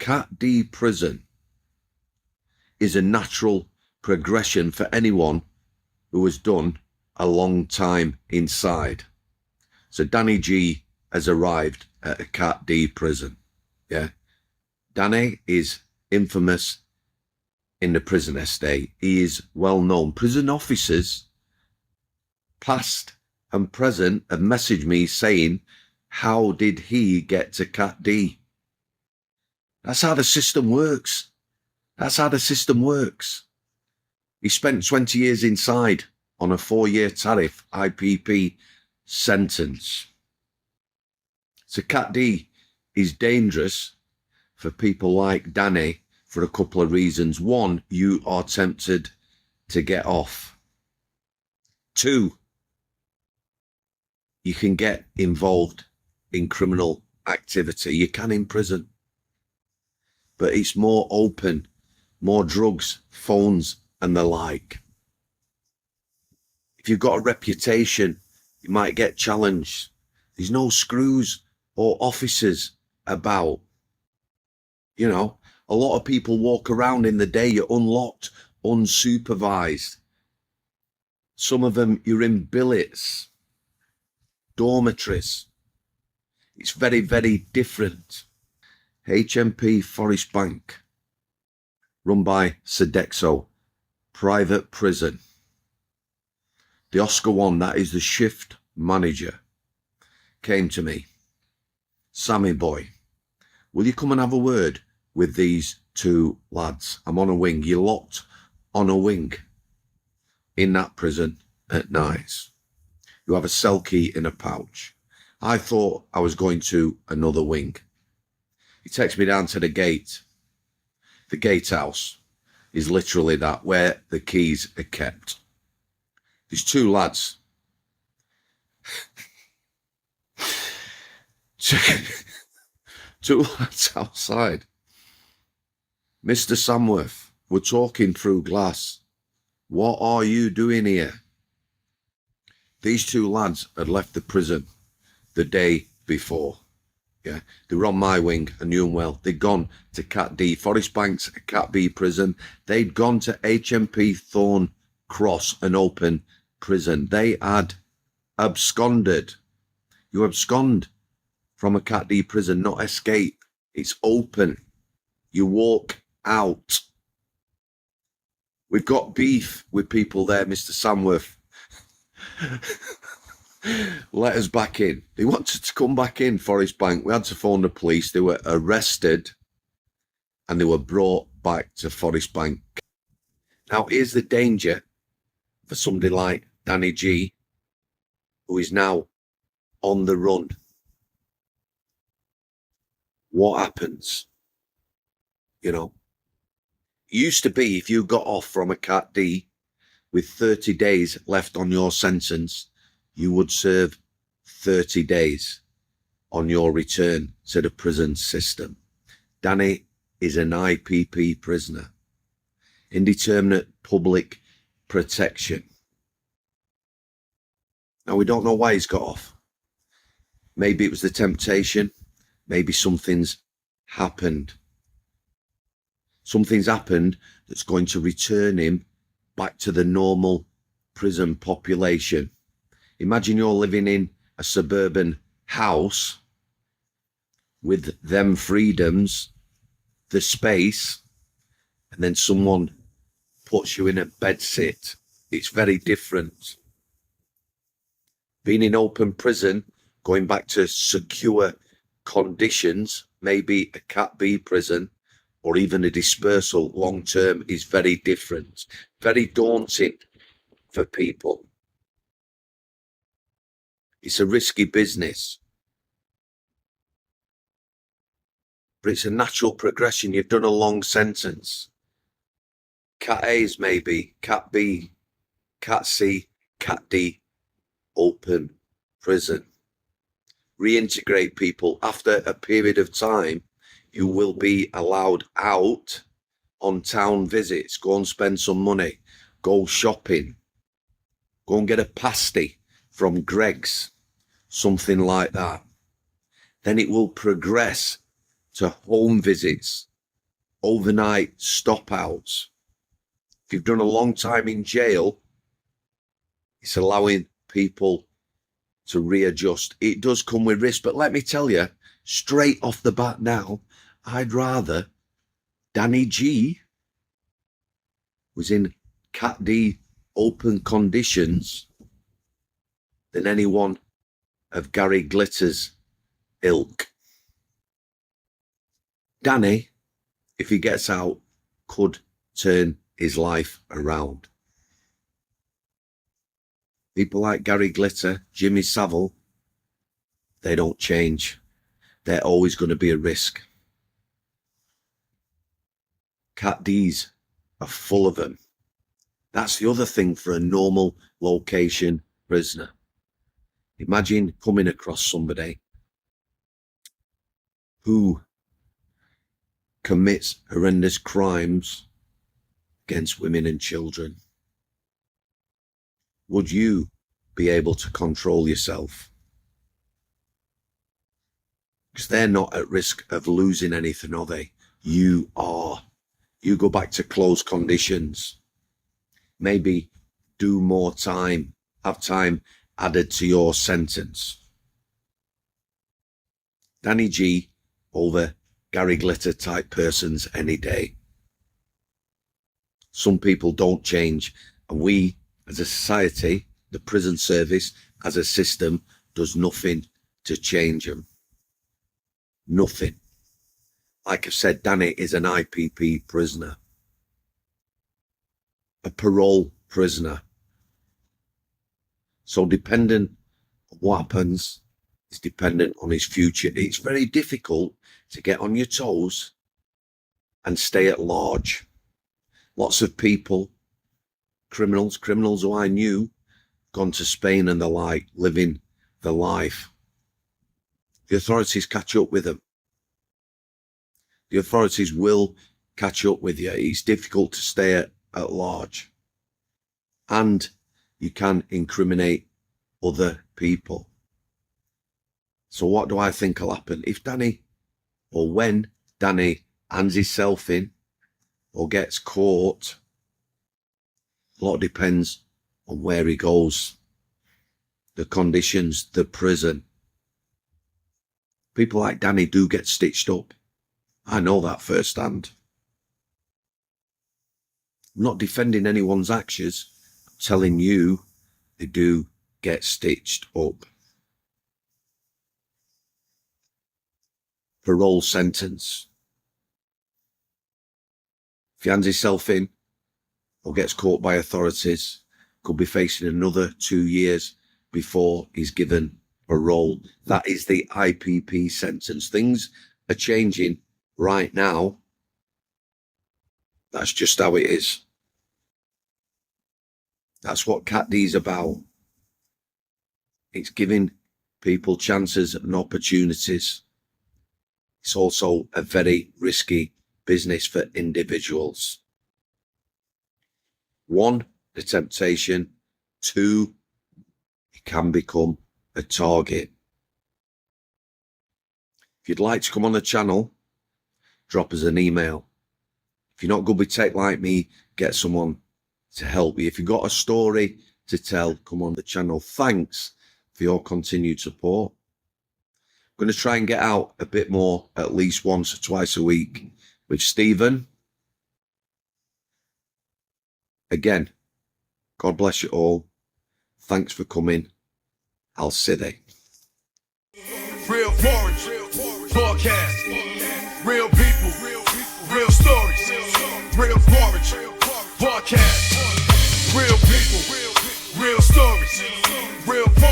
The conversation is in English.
Cat D prison is a natural progression for anyone who has done a long time inside. So Danny G has arrived at a Cat D prison. Yeah. Danny is infamous in the prison estate. He is well known. Prison officers, past and present, have messaged me saying, how did he get to Cat D? That's how the system works. That's how the system works. He spent 20 years inside on a 4-year tariff IPP sentence. So Cat D is dangerous for people like Danny for a couple of reasons. One, you are tempted to get off. Two, you can get involved in criminal activity. You can in prison. But it's more open, more drugs, phones, and the like. If you've got a reputation, you might get challenged. There's no screws or officers about. You know, a lot of people walk around in the day, you're unlocked, unsupervised. Some of them, you're in billets, dormitories. It's very, very different. HMP Forest Bank, run by Sodexo, private prison. The Oscar one, that is the shift manager, came to me. Sammy boy, will you come and have a word with these two lads? I'm on a wing. You're locked on a wing in that prison at nights. You have a cell key in a pouch. I thought I was going to another wing. He takes me down to the gate. The gatehouse is literally that, where the keys are kept. There's two lads. Two lads outside. Mr. Samworth, we're talking through glass. What are you doing here? These two lads had left the prison the day before. Yeah, they were on my wing, I knew them well. They'd gone to Cat D, Forest Bank's Cat B prison. They'd gone to HMP Thorn Cross, an open prison. They had absconded. You abscond from a Cat D prison, not escape. It's open. You walk out. We've got beef with people there, Mr. Samworth. Let us back in. They wanted to come back in, Forest Bank. We had to phone the police. They were arrested and they were brought back to Forest Bank. Now, here's the danger for somebody like Danny G, who is now on the run. What happens? You know, it used to be if you got off from a Cat D with 30 days left on your sentence, you would serve 30 days on your return to the prison system. Danny is an IPP prisoner, indeterminate public protection. Now, we don't know why he's got off. Maybe it was the temptation. Maybe something's happened. Something's happened that's going to return him back to the normal prison population. Imagine you're living in a suburban house with them freedoms, the space, and then someone puts you in a bedsit. It's very different. Being in open prison, going back to secure conditions, maybe a Cat B prison, or even a dispersal long term, is very different. Very daunting for people. It's a risky business. But it's a natural progression. You've done a long sentence. Cat A's maybe, Cat B, Cat C, Cat D, open prison. Reintegrate people. After a period of time, you will be allowed out on town visits. Go and spend some money. Go shopping. Go and get a pasty from Greg's. Something like that. Then it will progress to home visits overnight stop outs. If you've done a long time in jail, it's allowing people to readjust. It does come with risk, but let me tell you, straight off the bat now, I'd rather Danny G was in Cat D open conditions than any one of Gary Glitter's ilk. Danny, if he gets out, could turn his life around. People like Gary Glitter, Jimmy Savile, they don't change. They're always going to be a risk. Cat D's are full of them. That's the other thing for a normal location prisoner. Imagine coming across somebody who commits horrendous crimes against women and children. Would you be able to control yourself? Because they're not at risk of losing anything, are they? You are. You go back to closed conditions. Maybe do more time, have time added to your sentence. Danny G over Gary Glitter type persons any day. Some people don't change, and we as a society, the prison service as a system, does nothing to change them. Nothing. Like I've said, Danny is an IPP prisoner. A parole prisoner. So dependent on what happens is dependent on his future. It's very difficult to get on your toes and stay at large. Lots of people, criminals who I knew, gone to Spain and the like, living the life. The authorities catch up with them. The authorities will catch up with you. It's difficult to stay at large. And you can incriminate other people. So what do I think will happen? If Danny, or when Danny hands himself in or gets caught, a lot depends on where he goes, the conditions, the prison. People like Danny do get stitched up. I know that firsthand. I'm not defending anyone's actions. I'm telling you they do get stitched up. Parole sentence. If he hands himself in or gets caught by authorities, could be facing another 2 years before he's given parole. That is the IPP sentence. Things are changing right now. That's just how it is. That's what Cat D's about. It's giving people chances and opportunities. It's also a very risky business for individuals. 1, the temptation. 2, it can become a target. If you'd like to come on the channel, drop us an email. If you're not good with tech like me, get someone to help you. If you've got a story to tell, come on the channel. Thanks for your continued support. I'm going to try and get out a bit more, at least once or twice a week with Stephen. Again, God bless you all. Thanks for coming. I'll see you. Real forage, forecast, real people, real stories, real forage, forecast, real people, real stories, real forage.